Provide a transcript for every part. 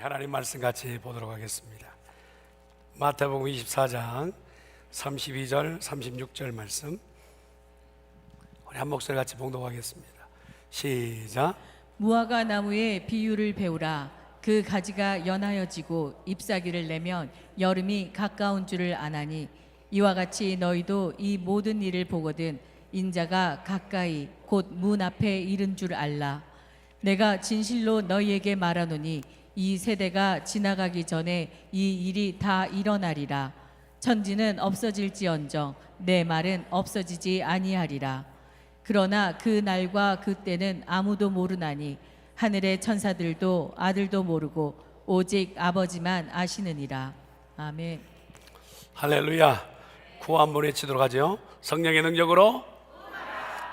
하나님 말씀 같이 보도록 하겠습니다. 마태복음 24장 32절 36절 말씀, 우리 한 목소리 같이 봉독하겠습니다. 시작. 무화과 나무의 비유를 배우라. 그 가지가 연하여지고 잎사귀를 내면 여름이 가까운 줄을 아나니, 이와 같이 너희도 이 모든 일을 보거든 인자가 가까이 곧 문 앞에 이른 줄 알라. 내가 진실로 너희에게 말하노니 이 세대가 지나가기 전에 이 일이 다 일어나리라. 천지는 없어질지언정 내 말은 없어지지 아니하리라. 그러나 그 날과 그 때는 아무도 모르나니 하늘의 천사들도 아들도 모르고 오직 아버지만 아시느니라. 아멘. 할렐루야. 구호 한번 외치도록 하죠. 성령의 능력으로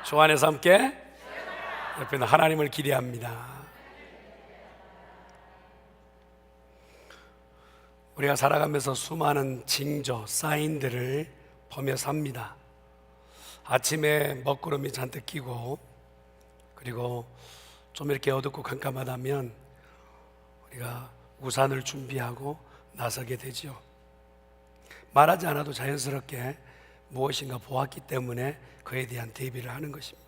주 안에서 함께 옆에는 하나님을 기대합니다. 우리가 살아가면서 수많은 징조, 사인들을 보며 삽니다. 아침에 먹구름이 잔뜩 끼고, 그리고 좀 이렇게 어둡고 깜깜하다면 우리가 우산을 준비하고 나서게 되죠. 말하지 않아도 자연스럽게 무엇인가 보았기 때문에 그에 대한 대비를 하는 것입니다.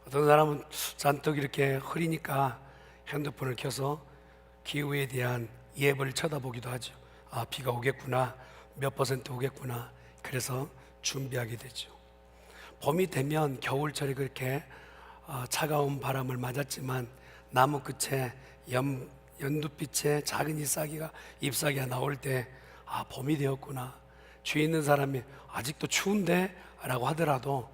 어떤 사람은 잔뜩 이렇게 흐리니까 핸드폰을 켜서 기후에 대한 예보를 쳐다보기도 하죠. 아, 비가 오겠구나, 몇 퍼센트 오겠구나, 그래서 준비하게 되죠. 봄이 되면 겨울철에 그렇게 차가운 바람을 맞았지만 나무 끝에 연두빛의 작은 잎사귀가 나올 때, 아, 봄이 되었구나. 주위에 있는 사람이 아직도 추운데? 라고 하더라도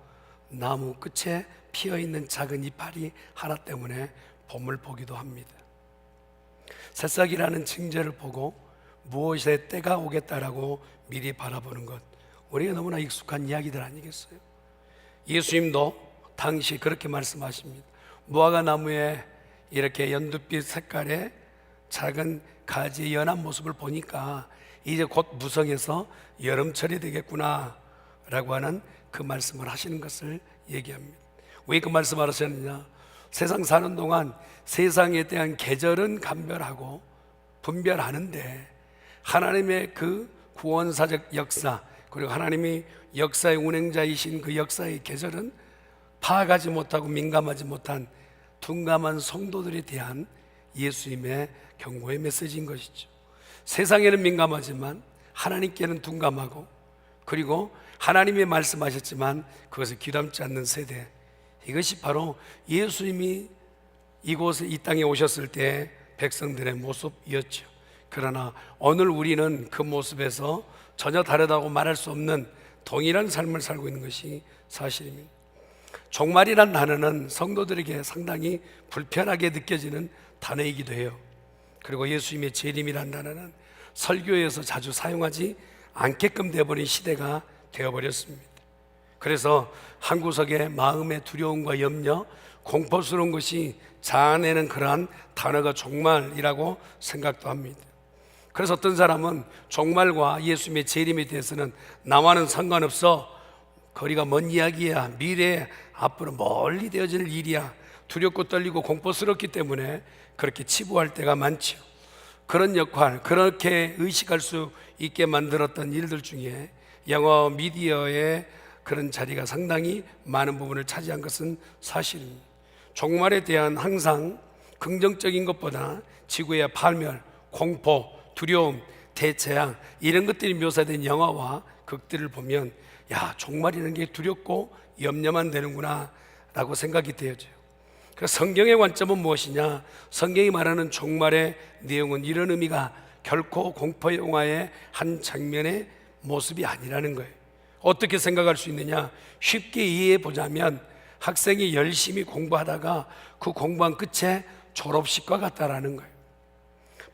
나무 끝에 피어있는 작은 이파리 하나 때문에 봄을 보기도 합니다. 새싹이라는 징조를 보고 무엇의 때가 오겠다라고 미리 바라보는 것, 우리가 너무나 익숙한 이야기들 아니겠어요? 예수님도 당시 그렇게 말씀하십니다. 무화과 나무에 이렇게 연두빛 색깔의 작은 가지의 연한 모습을 보니까 이제 곧 무성해서 여름철이 되겠구나 라고 하는 그 말씀을 하시는 것을 얘기합니다. 왜 그 말씀을 하셨느냐? 세상 사는 동안 세상에 대한 계절은 감별하고 분별하는데 하나님의 그 구원사적 역사, 그리고 하나님이 역사의 운행자이신 그 역사의 계절은 파악하지 못하고 민감하지 못한 둔감한 성도들에 대한 예수님의 경고의 메시지인 것이죠. 세상에는 민감하지만 하나님께는 둔감하고, 그리고 하나님이 말씀하셨지만 그것을 귀담지 않는 세대, 이것이 바로 예수님이 이곳에 이 땅에 오셨을 때 백성들의 모습이었죠. 그러나 오늘 우리는 그 모습에서 전혀 다르다고 말할 수 없는 동일한 삶을 살고 있는 것이 사실입니다. 종말이란 단어는 성도들에게 상당히 불편하게 느껴지는 단어이기도 해요. 그리고 예수님의 재림이란 단어는 설교에서 자주 사용하지 않게끔 되어버린 시대가 되어버렸습니다. 그래서 한 구석에 마음의 두려움과 염려, 공포스러운 것이 자아내는 그러한 단어가 종말이라고 생각도 합니다. 그래서 어떤 사람은 종말과 예수님의 재림에 대해서는 나와는 상관없어, 거리가 먼 이야기야, 미래에 앞으로 멀리 되어질 일이야, 두렵고 떨리고 공포스럽기 때문에 그렇게 치부할 때가 많죠. 그런 역할, 그렇게 의식할 수 있게 만들었던 일들 중에 영화 미디어의 그런 자리가 상당히 많은 부분을 차지한 것은 사실입니다. 종말에 대한 항상 긍정적인 것보다 지구의 파멸, 공포, 두려움, 대재앙, 이런 것들이 묘사된 영화와 극들을 보면, 야, 종말이라는 게 두렵고 염려만 되는구나 라고 생각이 되어져요. 그래서 성경의 관점은 무엇이냐? 성경이 말하는 종말의 내용은 이런 의미가 결코 공포 영화의 한 장면의 모습이 아니라는 거예요. 어떻게 생각할 수 있느냐? 쉽게 이해해 보자면 학생이 열심히 공부하다가 그 공부한 끝에 졸업식과 같다라는 거예요.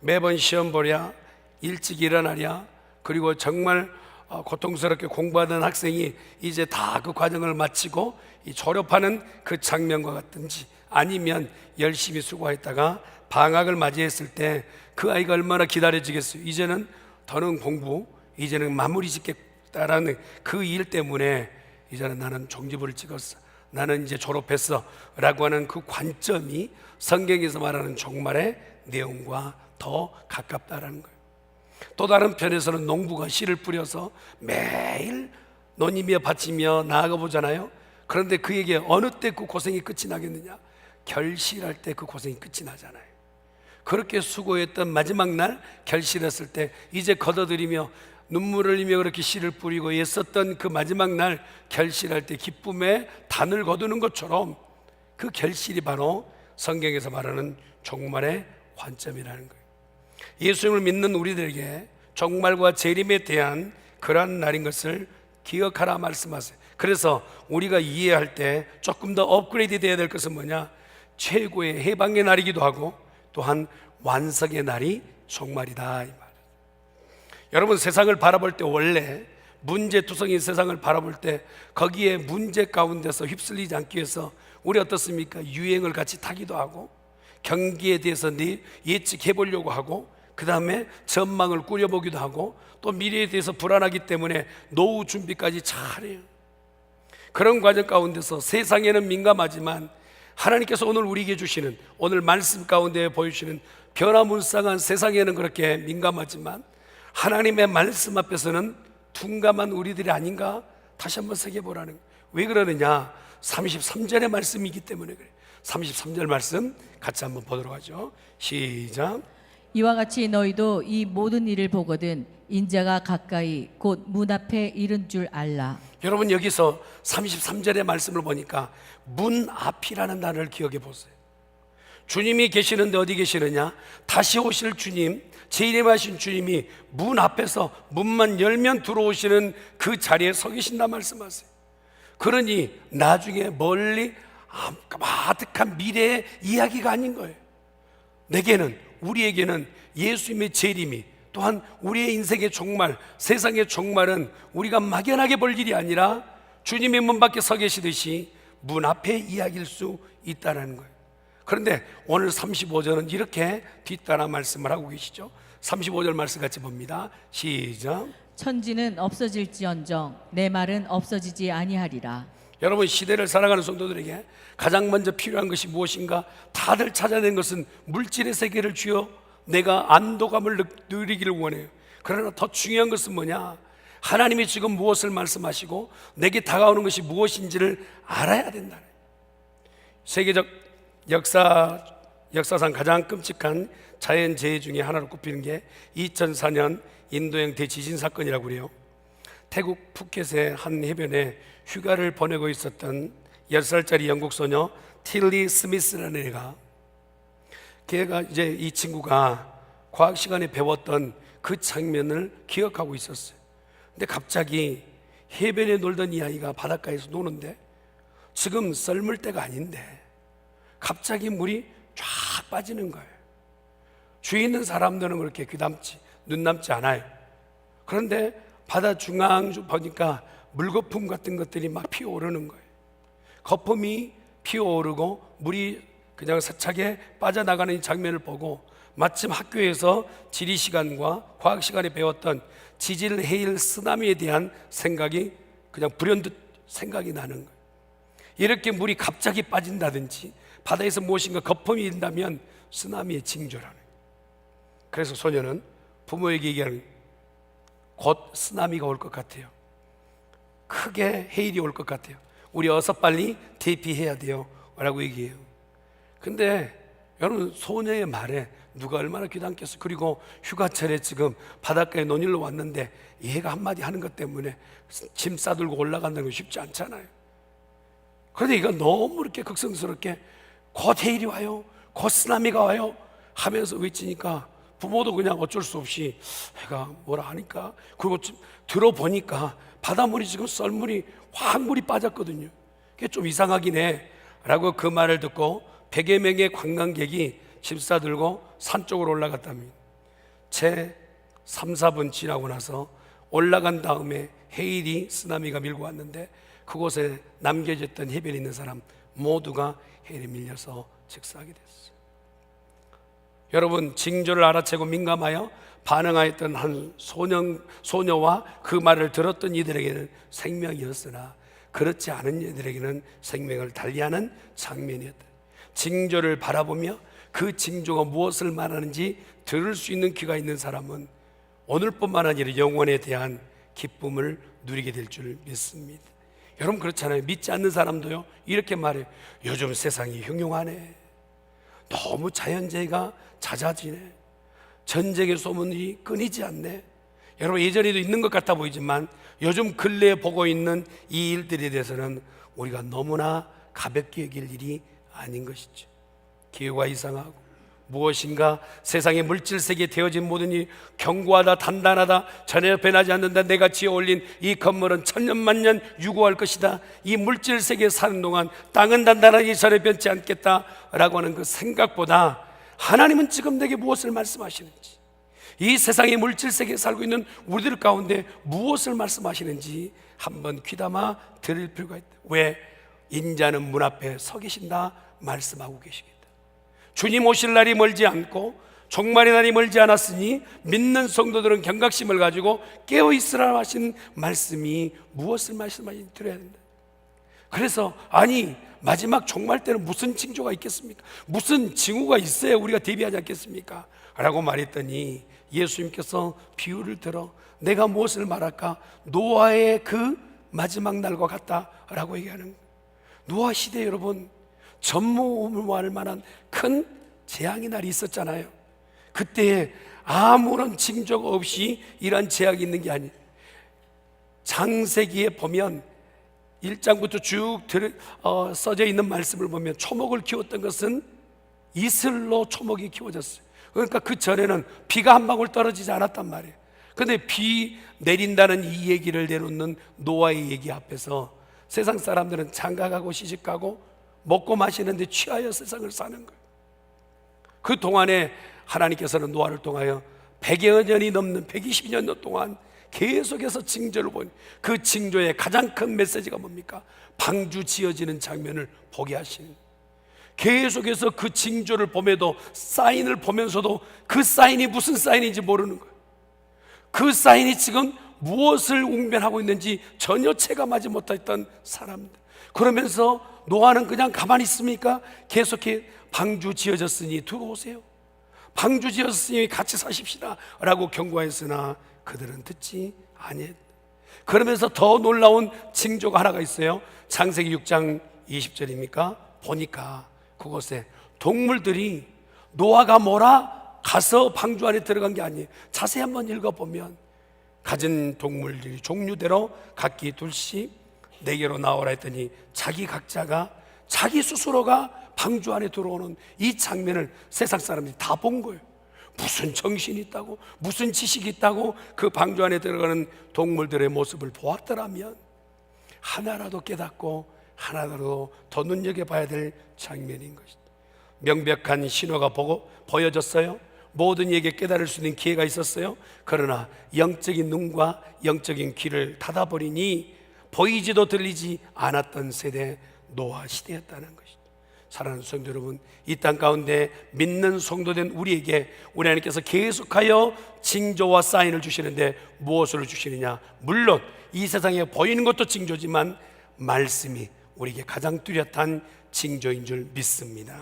매번 시험 보랴, 일찍 일어나랴, 그리고 정말 고통스럽게 공부하던 학생이 이제 다 그 과정을 마치고 이 졸업하는 그 장면과 같든지, 아니면 열심히 수고했다가 방학을 맞이했을 때 그 아이가 얼마나 기다려지겠어요. 이제는 더는 공부, 이제는 마무리 짓겠다라는 그 일 때문에 이제는 나는 종지부를 찍었어, 나는 이제 졸업했어 라고 하는 그 관점이 성경에서 말하는 종말의 내용과 더 가깝다라는 거예요. 또 다른 편에서는 농부가 씨를 뿌려서 매일 논이며 밭이며 나아가 보잖아요. 그런데 그에게 어느 때 그 고생이 끝이 나겠느냐? 결실할 때 그 고생이 끝이 나잖아요. 그렇게 수고했던 마지막 날 결실했을 때 이제 걷어들이며 눈물을 흘리며 그렇게 씨를 뿌리고 애썼던 그 마지막 날 결실할 때 기쁨의 단을 거두는 것처럼 그 결실이 바로 성경에서 말하는 종말의 관점이라는 거예요. 예수님을 믿는 우리들에게 종말과 재림에 대한 그러한 날인 것을 기억하라 말씀하세요. 그래서 우리가 이해할 때 조금 더 업그레이드 돼야 될 것은 뭐냐? 최고의 해방의 날이기도 하고 또한 완성의 날이 종말이다 이 말이에요. 여러분, 세상을 바라볼 때 원래 문제투성인 세상을 바라볼 때 거기에 문제 가운데서 휩쓸리지 않기 위해서 우리 어떻습니까? 유행을 같이 타기도 하고 경기에 대해서 예측해 보려고 하고 그 다음에 전망을 꾸려보기도 하고 또 미래에 대해서 불안하기 때문에 노후 준비까지 잘해요. 그런 과정 가운데서 세상에는 민감하지만 하나님께서 오늘 우리에게 주시는 오늘 말씀 가운데 보여주시는 변화무쌍한 세상에는 그렇게 민감하지만 하나님의 말씀 앞에서는 둔감한 우리들이 아닌가 다시 한번 새겨보라는 거예요. 왜 그러느냐? 33절의 말씀이기 때문에 그래요. 33절 말씀 같이 한번 보도록 하죠. 시작. 이와 같이 너희도 이 모든 일을 보거든 인자가 가까이 곧 문 앞에 이른 줄 알라. 여러분, 여기서 33절의 말씀을 보니까 문 앞이라는 단어를 기억해 보세요. 주님이 계시는데 어디 계시느냐? 다시 오실 주님, 재림하신 주님이 문 앞에서 문만 열면 들어오시는 그 자리에 서 계신다 말씀하세요. 그러니 나중에 멀리 까마득한 미래의 이야기가 아닌 거예요. 내게는, 우리에게는 예수님의 재림이 또한 우리의 인생의 종말, 세상의 종말은 우리가 막연하게 볼 일이 아니라 주님의 문 밖에 서 계시듯이 문 앞에 이야기일 수 있다는 거예요. 그런데 오늘 35절은 이렇게 뒤따라 말씀을 하고 계시죠. 35절 말씀 같이 봅니다. 시작. 천지는 없어질지언정 내 말은 없어지지 아니하리라. 여러분, 시대를 살아가는 성도들에게 가장 먼저 필요한 것이 무엇인가? 다들 찾아낸 것은 물질의 세계를 주여 내가 안도감을 누리기를 원해요. 그러나 더 중요한 것은 뭐냐? 하나님이 지금 무엇을 말씀하시고 내게 다가오는 것이 무엇인지를 알아야 된다. 세계적 역사상 가장 끔찍한 자연재해 중에 하나로 꼽히는 게 2004년 인도양 대지진 사건이라고 그래요. 태국 푸켓의 한 해변에 휴가를 보내고 있었던 10살짜리 영국 소녀 틸리 스미스라는 애가, 걔가 이제 이 친구가 과학 시간에 배웠던 그 장면을 기억하고 있었어요. 근데 갑자기 해변에 놀던 이 아이가 바닷가에서 노는데 지금 썰물 때가 아닌데 갑자기 물이 쫙 빠지는 거예요. 주위에 있는 사람들은 그렇게 귀담지 눈남지 않아요. 그런데 바다 중앙 보니까 물거품 같은 것들이 막 피어오르는 거예요. 거품이 피어오르고 물이 그냥 세차게 빠져나가는 이 장면을 보고 마침 학교에서 지리 시간과 과학 시간에 배웠던 지질, 해일, 쓰나미에 대한 생각이 그냥 불현듯 생각이 나는 거예요. 이렇게 물이 갑자기 빠진다든지 바다에서 무엇인가 거품이 일다면 쓰나미의 징조라는 거예요. 그래서 소녀는 부모에게 얘기하는, 곧 쓰나미가 올 것 같아요. 크게 해일이 올 것 같아요. 우리 어서 빨리 대피해야 돼요 라고 얘기해요. 근데 여러분, 소녀의 말에 누가 얼마나 귀담겠어. 그리고 휴가철에 지금 바닷가에 논일로 왔는데 얘가 한마디 하는 것 때문에 짐 싸들고 올라간다는 건 쉽지 않잖아요. 그런데 이거 너무 이렇게 극성스럽게 곧 해일이 와요, 곧 쓰나미가 와요 하면서 외치니까 부모도 그냥 어쩔 수 없이 애가 뭐라 하니까, 그리고 들어보니까 바닷물이 지금 썰물이 확 물이 빠졌거든요. 그게 좀 이상하긴 해 라고 그 말을 듣고 100여 명의 관광객이 짐 싸들고 산 쪽으로 올라갔답니다. 채 3, 4분 지나고 나서 올라간 다음에 해일이 쓰나미가 밀고 왔는데 그곳에 남겨졌던 해변에 있는 사람 모두가 해일에 밀려서 즉사하게 됐어요. 여러분, 징조를 알아채고 민감하여 반응하였던 한 소녀와 그 말을 들었던 이들에게는 생명이었으나 그렇지 않은 이들에게는 생명을 달리하는 장면이었다. 징조를 바라보며 그 징조가 무엇을 말하는지 들을 수 있는 귀가 있는 사람은 오늘뿐만 아니라 영원에 대한 기쁨을 누리게 될 줄 믿습니다. 여러분 그렇잖아요. 믿지 않는 사람도요 이렇게 말해요. 요즘 세상이 흉흉하네. 너무 자연재해가 잦아지네. 전쟁의 소문이 끊이지 않네. 여러분 예전에도 있는 것 같아 보이지만 요즘 근래에 보고 있는 이 일들에 대해서는 우리가 너무나 가볍게 여길 일이 아닌 것이죠. 기후가 이상하고 무엇인가 세상의 물질세계에 되어진 모든 일이 견고하다 단단하다 전혀 변하지 않는다. 내가 지어 올린 이 건물은 천년만년 유구할 것이다. 이 물질세계에 사는 동안 땅은 단단하니 전혀 변치 않겠다라고 하는 그 생각보다 하나님은 지금 내게 무엇을 말씀하시는지, 이 세상의 물질세계에 살고 있는 우리들 가운데 무엇을 말씀하시는지 한번 귀담아 들을 필요가 있다. 왜? 인자는 문 앞에 서 계신다 말씀하고 계시겠다. 주님 오실 날이 멀지 않고 종말의 날이 멀지 않았으니 믿는 성도들은 경각심을 가지고 깨어있으라 하신 말씀이 무엇을 말씀하시는지 들어야 된다. 그래서 아니 마지막 종말 때는 무슨 징조가 있겠습니까? 무슨 징후가 있어야 우리가 대비하지 않겠습니까? 라고 말했더니 예수님께서 비유를 들어 내가 무엇을 말할까? 노아의 그 마지막 날과 같다라고 얘기하는 거예요. 노아 시대 여러분 전무후무할 만한 큰 재앙의 날이 있었잖아요. 그때 아무런 징조가 없이 이런 재앙이 있는 게 아니에요. 장세기에 보면 1장부터 쭉 써져 있는 말씀을 보면 초목을 키웠던 것은 이슬로 초목이 키워졌어요. 그러니까 그 전에는 비가 한 방울 떨어지지 않았단 말이에요. 그런데 비 내린다는 이 얘기를 내놓는 노아의 얘기 앞에서 세상 사람들은 장가가고 시집가고 먹고 마시는데 취하여 세상을 사는 거예요. 그 동안에 하나님께서는 노아를 통하여 100여 년이 넘는 120년 동안 계속해서 징조를 보니 그 징조의 가장 큰 메시지가 뭡니까? 방주 지어지는 장면을 보게 하시는, 계속해서 그 징조를 봄에도 사인을 보면서도 그 사인이 무슨 사인인지 모르는 거예요. 그 사인이 지금 무엇을 웅변하고 있는지 전혀 체감하지 못했던 사람들. 그러면서 노아는 그냥 가만히 있습니까? 계속해 방주 지어졌으니 들어오세요. 방주 지었으니 같이 사십시다 라고 경고했으나 그들은 듣지 아니했다. 그러면서 더 놀라운 징조가 하나가 있어요. 창세기 6장 20절입니까? 보니까 그곳에 동물들이 노아가 뭐라 가서 방주 안에 들어간 게 아니에요. 자세히 한번 읽어보면 가진 동물들이 종류대로 각기 둘씩 내게로 나오라 했더니 자기 각자가 자기 스스로가 방주 안에 들어오는 이 장면을 세상 사람들이 다 본 거예요. 무슨 정신이 있다고, 무슨 지식이 있다고 그 방주 안에 들어가는 동물들의 모습을 보았더라면 하나라도 깨닫고 하나라도 더 눈여겨봐야 될 장면인 것이다. 명백한 신호가 보여졌어요. 모든 이에게 깨달을 수 있는 기회가 있었어요. 그러나 영적인 눈과 영적인 귀를 닫아버리니 보이지도 들리지 않았던 세대 노아 시대였다는 것이죠. 사랑하는 성도 여러분, 이 땅 가운데 믿는 성도된 우리에게 우리 하나님께서 계속하여 징조와 사인을 주시는데 무엇을 주시느냐? 물론 이 세상에 보이는 것도 징조지만 말씀이 우리에게 가장 뚜렷한 징조인 줄 믿습니다.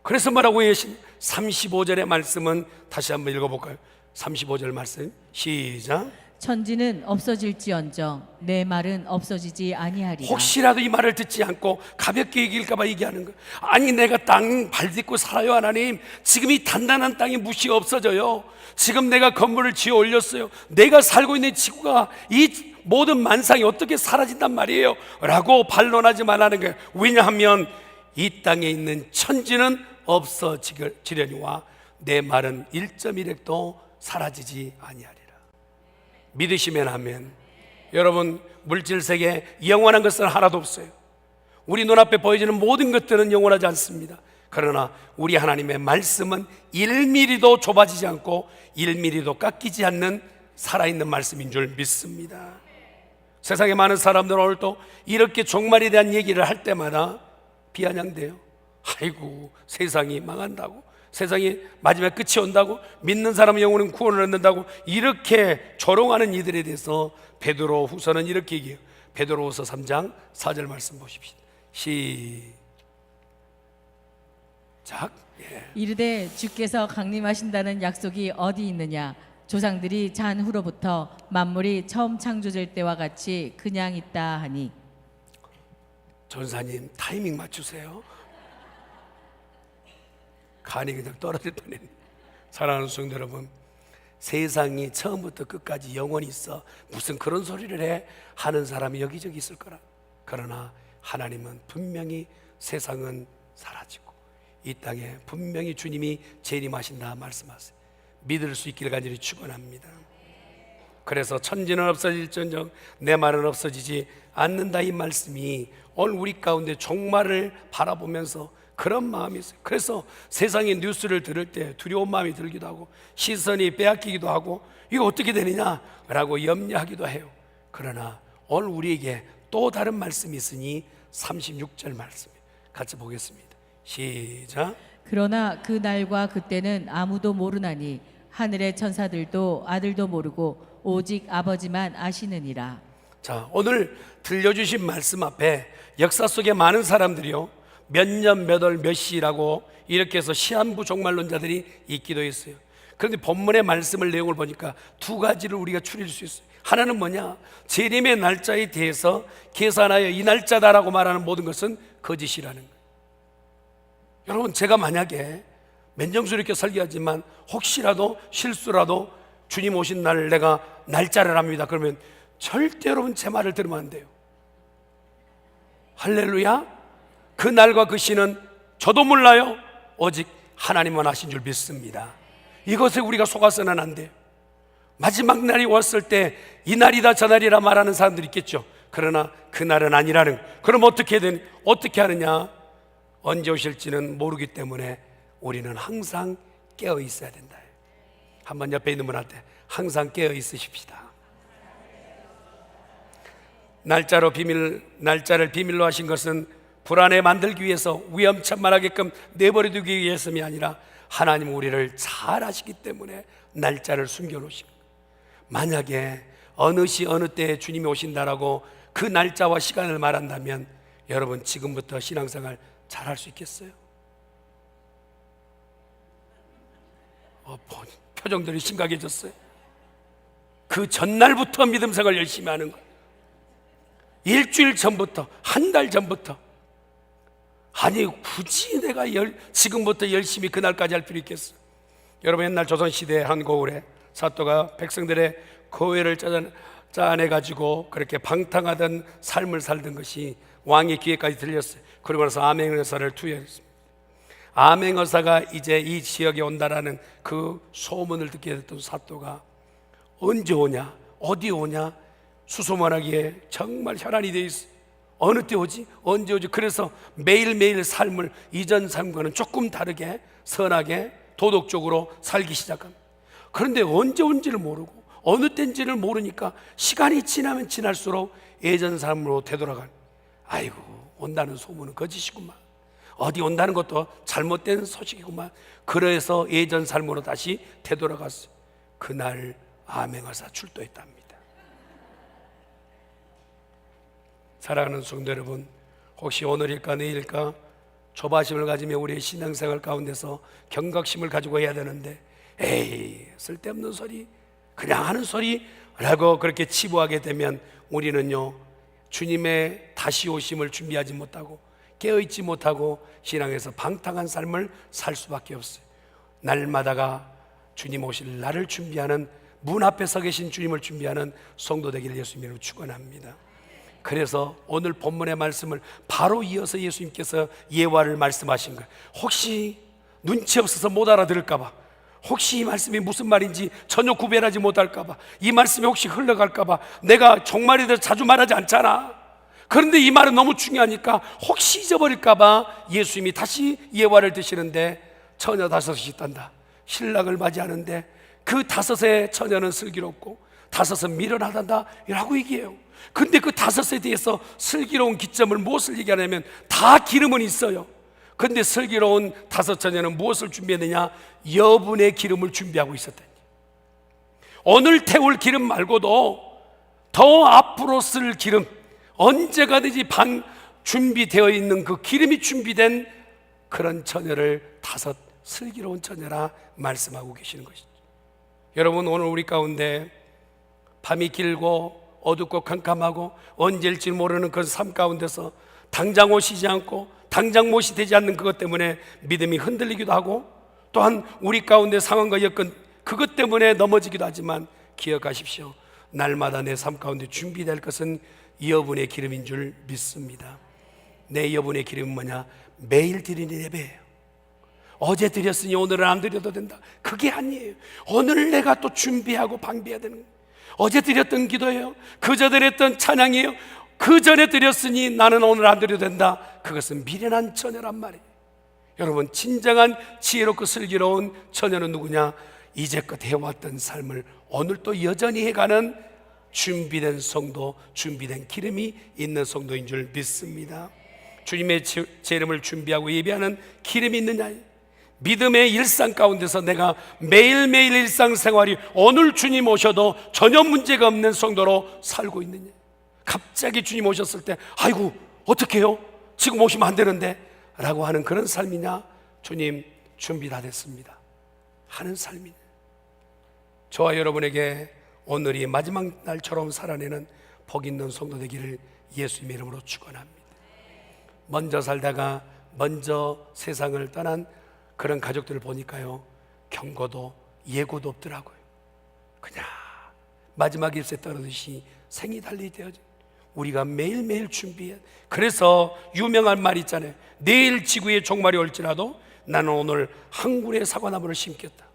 그래서 뭐라고 해요? 35절의 말씀은 다시 한번 읽어볼까요? 35절 말씀 시작. 천지는 없어질지언정 내 말은 없어지지 아니하리라. 혹시라도 이 말을 듣지 않고 가볍게 얘기할까봐 얘기하는 거예요. 아니 내가 땅 발딛고 살아요 하나님. 지금 이 단단한 땅이 무시 없어져요. 지금 내가 건물을 지어 올렸어요. 내가 살고 있는 지구가 이 모든 만상이 어떻게 사라진단 말이에요 라고 반론하지 말라는 거예요. 왜냐하면 이 땅에 있는 천지는 없어지려니와 내 말은 1.1핵도 사라지지 아니하리라. 믿으시면 아멘. 여러분 물질세계 영원한 것은 하나도 없어요. 우리 눈앞에 보여지는 모든 것들은 영원하지 않습니다. 그러나 우리 하나님의 말씀은 1mm도 좁아지지 않고 1mm도 깎이지 않는 살아있는 말씀인 줄 믿습니다. 세상에 많은 사람들은 오늘 또 이렇게 종말에 대한 얘기를 할 때마다 비아냥대요. 아이고 세상이 망한다고, 세상이 마지막 끝이 온다고, 믿는 사람은 영혼은 구원을 얻는다고 이렇게 조롱하는 이들에 대해서 베드로 후서는 이렇게 얘기해요. 베드로후서 3장 4절 말씀 보십시오. 시작. 이르되 주께서 강림하신다는 약속이 어디 있느냐? 조상들이 잔 후로부터 만물이 처음 창조될 때와 같이 그냥 있다 하니. 전사님 타이밍 맞추세요. 간이 그냥 떨어질 뻔했네. 사랑하는 성도 여러분, 세상이 처음부터 끝까지 영원히 있어 무슨 그런 소리를 해 하는 사람이 여기저기 있을 거라. 그러나 하나님은 분명히 세상은 사라지고 이 땅에 분명히 주님이 재림하신다 말씀하세요. 믿을 수 있기를 간절히 축원합니다. 그래서 천지는 없어질전정 내 말은 없어지지 않는다, 이 말씀이 오늘 우리 가운데 종말을 바라보면서 그런 마음이 있어요. 그래서 세상의 뉴스를 들을 때 두려운 마음이 들기도 하고 시선이 빼앗기기도 하고 이거 어떻게 되느냐라고 염려하기도 해요. 그러나 오늘 우리에게 또 다른 말씀이 있으니 36절 말씀 같이 보겠습니다. 시작. 그러나 그 날과 그때는 아무도 모르나니 하늘의 천사들도 아들도 모르고 오직 아버지만 아시느니라. 자, 오늘 들려주신 말씀 앞에 역사 속에 많은 사람들이요 몇 년, 몇 월, 몇 시라고 이렇게 해서 시한부 종말론자들이 있기도 했어요. 그런데 본문의 말씀을 내용을 보니까 두 가지를 우리가 추릴 수 있어요. 하나는 뭐냐? 재림의 날짜에 대해서 계산하여 이 날짜다라고 말하는 모든 것은 거짓이라는 거예요. 여러분, 제가 만약에 맨정스럽게 설교하지만 혹시라도 실수라도 주님 오신 날 내가 날짜를 합니다. 그러면 절대 여러분 제 말을 들으면 안 돼요. 할렐루야. 그 날과 그 시는 저도 몰라요. 오직 하나님만 아신 줄 믿습니다. 이것에 우리가 속아서는 안 돼요. 마지막 날이 왔을 때 이 날이다 저 날이라 말하는 사람들이 있겠죠. 그러나 그 날은 아니라는. 그럼 어떻게 하느냐? 언제 오실지는 모르기 때문에 우리는 항상 깨어 있어야 된다. 한번 옆에 있는 분한테 항상 깨어 있으십시다. 날짜를 비밀로 하신 것은 불안에 만들기 위해서 위험천만하게끔 내버려두기 위해서이 아니라 하나님 우리를 잘 아시기 때문에 날짜를 숨겨놓으신 거예요. 만약에 어느 시 어느 때에 주님이 오신다라고 그 날짜와 시간을 말한다면 여러분 지금부터 신앙생활 잘 할 수 있겠어요? 표정들이 심각해졌어요. 그 전날부터 믿음 생활 열심히 하는 거예요. 일주일 전부터, 한 달 전부터. 아니 굳이 내가 지금부터 열심히 그날까지 할 필요 있겠어? 여러분, 옛날 조선시대 한 고을에 사또가 백성들의 고해를 짜내가지고 그렇게 방탕하던 삶을 살던 것이 왕의 귀에까지 들렸어요. 그러고 나서 암행의사를 투여했습니다. 암행의사가 이제 이 지역에 온다라는 그 소문을 듣게 됐던 사또가 언제 오냐, 어디 오냐 수소문하기에 정말 혈안이 돼 있어요. 어느 때 오지? 언제 오지? 그래서 매일매일 삶을 이전 삶과는 조금 다르게 선하게 도덕적으로 살기 시작합니다. 그런데 언제 온지를 모르고 어느 때인지를 모르니까 시간이 지나면 지날수록 예전 삶으로 되돌아가는, 아이고 온다는 소문은 거짓이구만, 어디 온다는 것도 잘못된 소식이구만. 그래서 예전 삶으로 다시 되돌아갔어요. 그날 암행의사 출도했답니다. 사랑하는 성도 여러분, 혹시 오늘일까 내일일까 조바심을 가지며 우리의 신앙생활 가운데서 경각심을 가지고 해야 되는데, 에이 쓸데없는 소리, 그냥 하는 소리라고 그렇게 치부하게 되면 우리는요 주님의 다시 오심을 준비하지 못하고 깨어있지 못하고 신앙에서 방탕한 삶을 살 수밖에 없어요. 날마다가 주님 오실 날을 준비하는, 문 앞에 서 계신 주님을 준비하는 성도 되기를 예수님으로 축원합니다. 그래서 오늘 본문의 말씀을 바로 이어서 예수님께서 예화를 말씀하신 거예요. 혹시 눈치 없어서 못 알아들을까 봐, 혹시 이 말씀이 무슨 말인지 전혀 구별하지 못할까 봐, 이 말씀이 혹시 흘러갈까 봐 내가 종말에 대해서 자주 말하지 않잖아. 그런데 이 말은 너무 중요하니까 혹시 잊어버릴까 봐 예수님이 다시 예화를 드시는데, 처녀 5이 있단다. 신랑을 맞이하는데 그 5의 처녀는 슬기롭고 5은 미련하단다 라고 얘기해요. 근데 그 5에 대해서 슬기로운 기점을 무엇을 얘기하냐면 다 기름은 있어요. 근데 슬기로운 5 처녀는 무엇을 준비했느냐? 여분의 기름을 준비하고 있었다니. 오늘 태울 기름 말고도 더 앞으로 쓸 기름, 언제가든지 준비되어 있는 그 기름이 준비된 그런 처녀를 5 슬기로운 처녀라 말씀하고 계시는 것이죠. 여러분, 오늘 우리 가운데 밤이 길고 어둡고 캄캄하고 언제일지 모르는 그 삶 가운데서 당장 오시지 않고 당장 못이 되지 않는 그것 때문에 믿음이 흔들리기도 하고, 또한 우리 가운데 상황과 여건 그것 때문에 넘어지기도 하지만 기억하십시오. 날마다 내 삶 가운데 준비될 것은 여분의 기름인 줄 믿습니다. 내 여분의 기름은 뭐냐? 매일 드리는 예배예요. 어제 드렸으니 오늘은 안 드려도 된다, 그게 아니에요. 오늘 내가 또 준비하고 방비해야 되는 거예요. 어제 드렸던 기도예요. 그저 드렸던 찬양이에요. 그 전에 드렸으니 나는 오늘 안 드려도 된다, 그것은 미련한 처녀란 말이에요. 여러분, 진정한 지혜롭고 슬기로운 처녀는 누구냐? 이제껏 해왔던 삶을 오늘 또 여전히 해가는 준비된 성도, 준비된 기름이 있는 성도인 줄 믿습니다. 주님의 제 이름을 준비하고 예배하는 기름이 있느냐? 믿음의 일상 가운데서 내가 매일매일 일상생활이 오늘 주님 오셔도 전혀 문제가 없는 성도로 살고 있느냐? 갑자기 주님 오셨을 때 아이고 어떡해요? 지금 오시면 안 되는데 라고 하는 그런 삶이냐? 주님 준비 다 됐습니다 하는 삶이냐? 저와 여러분에게 오늘이 마지막 날처럼 살아내는 복 있는 성도 되기를 예수님의 이름으로 축원합니다. 먼저 살다가 먼저 세상을 떠난 그런 가족들을 보니까요, 경고도 예고도 없더라고요. 그냥 마지막 일세 떨어듯이 생이 달리되어져. 우리가 매일매일 준비해. 그래서 유명한 말 있잖아요. 내일 지구의 종말이 올지라도 나는 오늘 한 그루의 사과나무를 심겠다.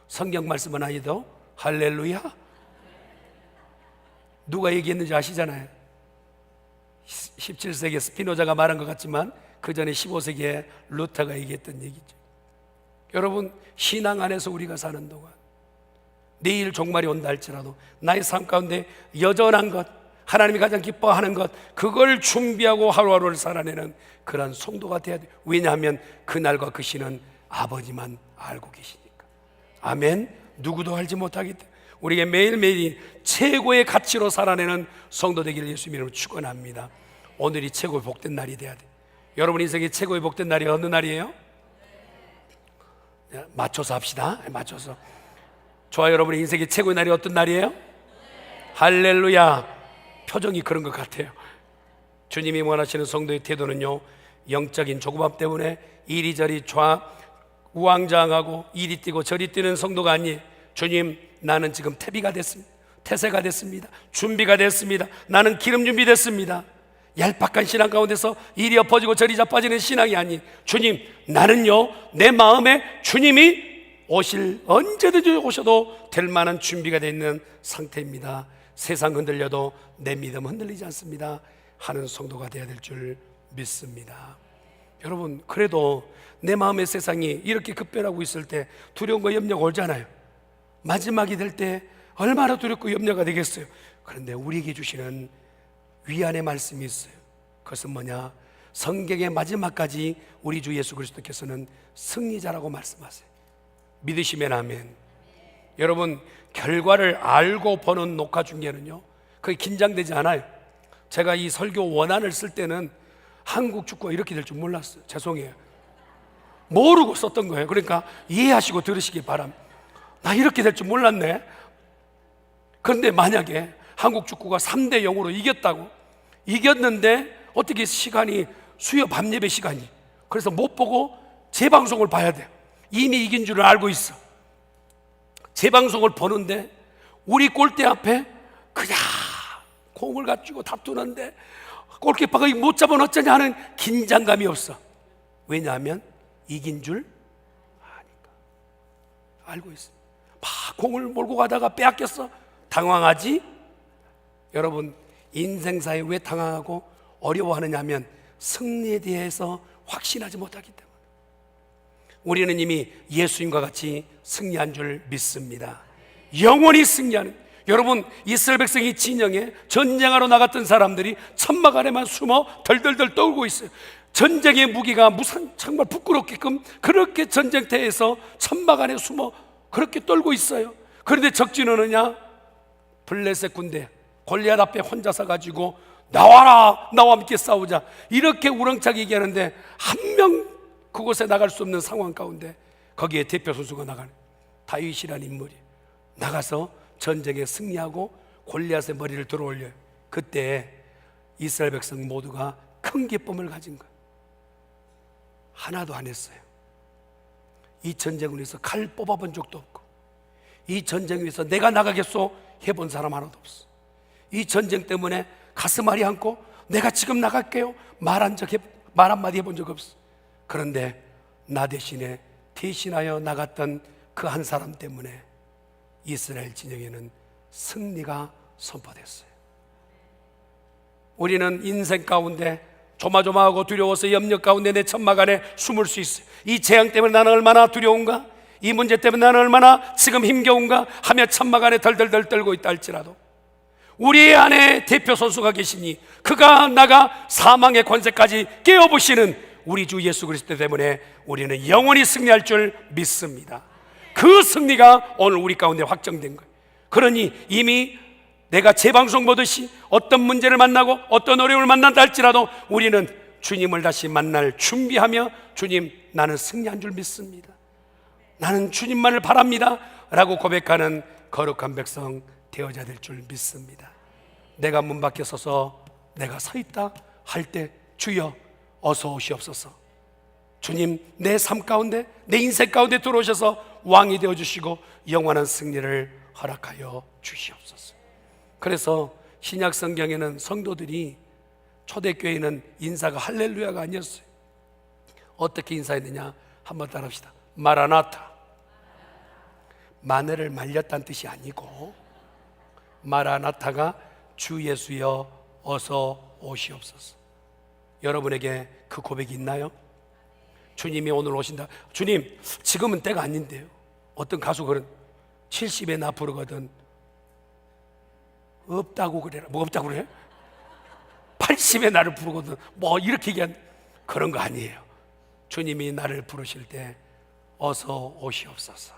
성경 말씀은 아니도 할렐루야. 누가 얘기했는지 아시잖아요. 17세기에 스피노자가 말한 것 같지만 그 전에 15세기에 루터가 얘기했던 얘기죠. 여러분, 신앙 안에서 우리가 사는 동안 내일 종말이 온다 할지라도 나의 삶 가운데 여전한 것, 하나님이 가장 기뻐하는 것, 그걸 준비하고 하루하루를 살아내는 그런 성도가 되어야 돼요. 왜냐하면 그날과 그 시는 아버지만 알고 계시니까. 아멘. 누구도 알지 못하기 때문에 우리에게 매일매일이 최고의 가치로 살아내는 성도 되기를 예수님 이름으로 축원합니다. 오늘이 최고의 복된 날이 되어야 돼요. 여러분 인생의 최고의 복된 날이 어느 날이에요? 맞춰서 합시다. 맞춰서. 저와 여러분의 인생의 최고의 날이 어떤 날이에요? 할렐루야. 표정이 그런 것 같아요. 주님이 원하시는 성도의 태도는요, 영적인 조급함 때문에 이리저리 우왕좌왕하고 이리 뛰고 저리 뛰는 성도가 아니에요. 주님, 나는 지금 태비가 됐습니다. 태세가 됐습니다. 준비가 됐습니다. 나는 기름 준비됐습니다. 얄팍한 신앙 가운데서 이리 엎어지고 저리 자빠지는 신앙이 아닌, 주님, 나는요 내 마음에 주님이 언제든지 오셔도 될 만한 준비가 되어 있는 상태입니다. 세상 흔들려도 내 믿음 흔들리지 않습니다 하는 성도가 되어야 될 줄 믿습니다. 여러분, 그래도 내 마음의 세상이 이렇게 급변하고 있을 때 두려움과 염려가 오잖아요. 마지막이 될 때 얼마나 두렵고 염려가 되겠어요. 그런데 우리에게 주시는 위안의 말씀이 있어요. 그것은 뭐냐? 성경의 마지막까지 우리 주 예수 그리스도께서는 승리자라고 말씀하세요. 믿으시면 아멘. 여러분, 결과를 알고 보는 녹화 중계는요, 그게 긴장되지 않아요. 제가 이 설교 원안을 쓸 때는 한국 축구가 이렇게 될 줄 몰랐어요. 죄송해요. 모르고 썼던 거예요. 그러니까 이해하시고 들으시기 바랍니다. 나 이렇게 될 줄 몰랐네. 그런데 만약에 한국 축구가 3대 0으로 이겼는데 어떻게 시간이 수요 밤 예배 시간이, 그래서 못 보고 재방송을 봐야 돼요. 이미 이긴 줄을 알고 있어. 재방송을 보는데 우리 골대 앞에 그냥 공을 가지고 다투는데 골키퍼가 못 잡으면 어쩌냐 하는 긴장감이 없어. 왜냐하면 이긴 줄 아니까. 알고 있어. 막 공을 몰고 가다가 빼앗겼어. 당황하지? 여러분, 인생사에 왜 당황하고 어려워하느냐 하면 승리에 대해서 확신하지 못하기 때문에. 우리는 이미 예수님과 같이 승리한 줄 믿습니다. 영원히 승리하는. 여러분, 이스라엘 백성이 진영에 전쟁하러 나갔던 사람들이 천막 안에만 숨어 덜덜덜 떨고 있어요. 전쟁의 무기가 무슨 정말 부끄럽게끔 그렇게 전쟁터에서 천막 안에 숨어 그렇게 떨고 있어요. 그런데 적진은 어느냐? 블레셋 군대 골리앗 앞에 혼자 서가지고 나와라, 나와 함께 싸우자, 이렇게 우렁차게 얘기하는데 한 명 그곳에 나갈 수 없는 상황 가운데 거기에 대표 선수가 나가는 다윗이라는 인물이 나가서 전쟁에 승리하고 골리앗의 머리를 들어올려요. 그때 이스라엘 백성 모두가 큰 기쁨을 가진 거예요. 하나도 안 했어요. 이 전쟁을 위해서 칼 뽑아본 적도 없고, 이 전쟁 위해서 내가 나가겠소 해본 사람 하나도 없어. 이 전쟁 때문에 가슴 앓이 않고 내가 지금 나갈게요 말 한마디 해본 적 없어. 그런데 나 대신에 대신하여 나갔던 그 한 사람 때문에 이스라엘 진영에는 승리가 선포됐어요. 우리는 인생 가운데 조마조마하고 두려워서 염려 가운데 내 천막 안에 숨을 수 있어요. 이 재앙 때문에 나는 얼마나 두려운가, 이 문제 때문에 나는 얼마나 지금 힘겨운가 하며 천막 안에 덜덜덜 떨고 있다 할지라도 우리 안에 대표 선수가 계시니 그가 나가 사망의 권세까지 깨어보시는 우리 주 예수 그리스도 때문에 우리는 영원히 승리할 줄 믿습니다. 그 승리가 오늘 우리 가운데 확정된 거예요. 그러니 이미 내가 재방송 보듯이 어떤 문제를 만나고 어떤 어려움을 만난다 할지라도 우리는 주님을 다시 만날 준비하며 주님 나는 승리한 줄 믿습니다, 나는 주님만을 바랍니다 라고 고백하는 거룩한 백성 되어야 될 줄 믿습니다. 내가 문 밖에 서서 내가 서 있다 할 때 주여 어서 오시옵소서. 주님 내 삶 가운데 내 인생 가운데 들어오셔서 왕이 되어주시고 영원한 승리를 허락하여 주시옵소서. 그래서 신약 성경에는 성도들이 초대교회는 인사가 할렐루야가 아니었어요. 어떻게 인사했느냐 한번 따라합시다. 마라나타. 마늘을 말렸다는 뜻이 아니고 마라나타가 주 예수여 어서 오시옵소서. 여러분에게 그 고백이 있나요? 주님이 오늘 오신다. 주님 지금은 때가 아닌데요. 어떤 가수 그런 70에 나 부르거든 없다고 그래라. 뭐 없다고 그래? 80에 나를 부르거든 뭐 이렇게 얘기한 그런 거 아니에요. 주님이 나를 부르실 때 어서 오시옵소서.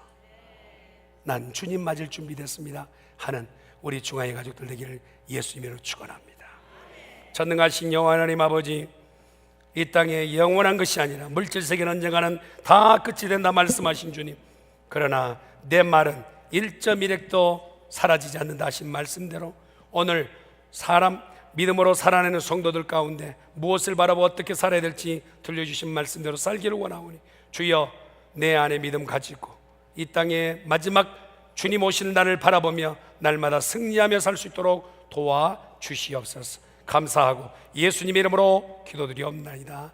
난 주님 맞을 준비됐습니다 하는 우리 중화의 가족들 되기를 예수님으로 축원합니다. 전능하신 여호와 하나님 아버지, 이 땅에 영원한 것이 아니라 물질 세계는 언젠가는 다 끝이 된다 말씀하신 주님, 그러나 내 말은 1.1핵도 사라지지 않는다 하신 말씀대로 오늘 사람 믿음으로 살아내는 성도들 가운데 무엇을 바라보고 어떻게 살아야 될지 들려주신 말씀대로 살기를 원하오니 주여 내 안에 믿음 가지고 이 땅에 마지막 주님 오시는 날을 바라보며 날마다 승리하며 살 수 있도록 도와주시옵소서. 감사하고 예수님의 이름으로 기도드리옵나이다.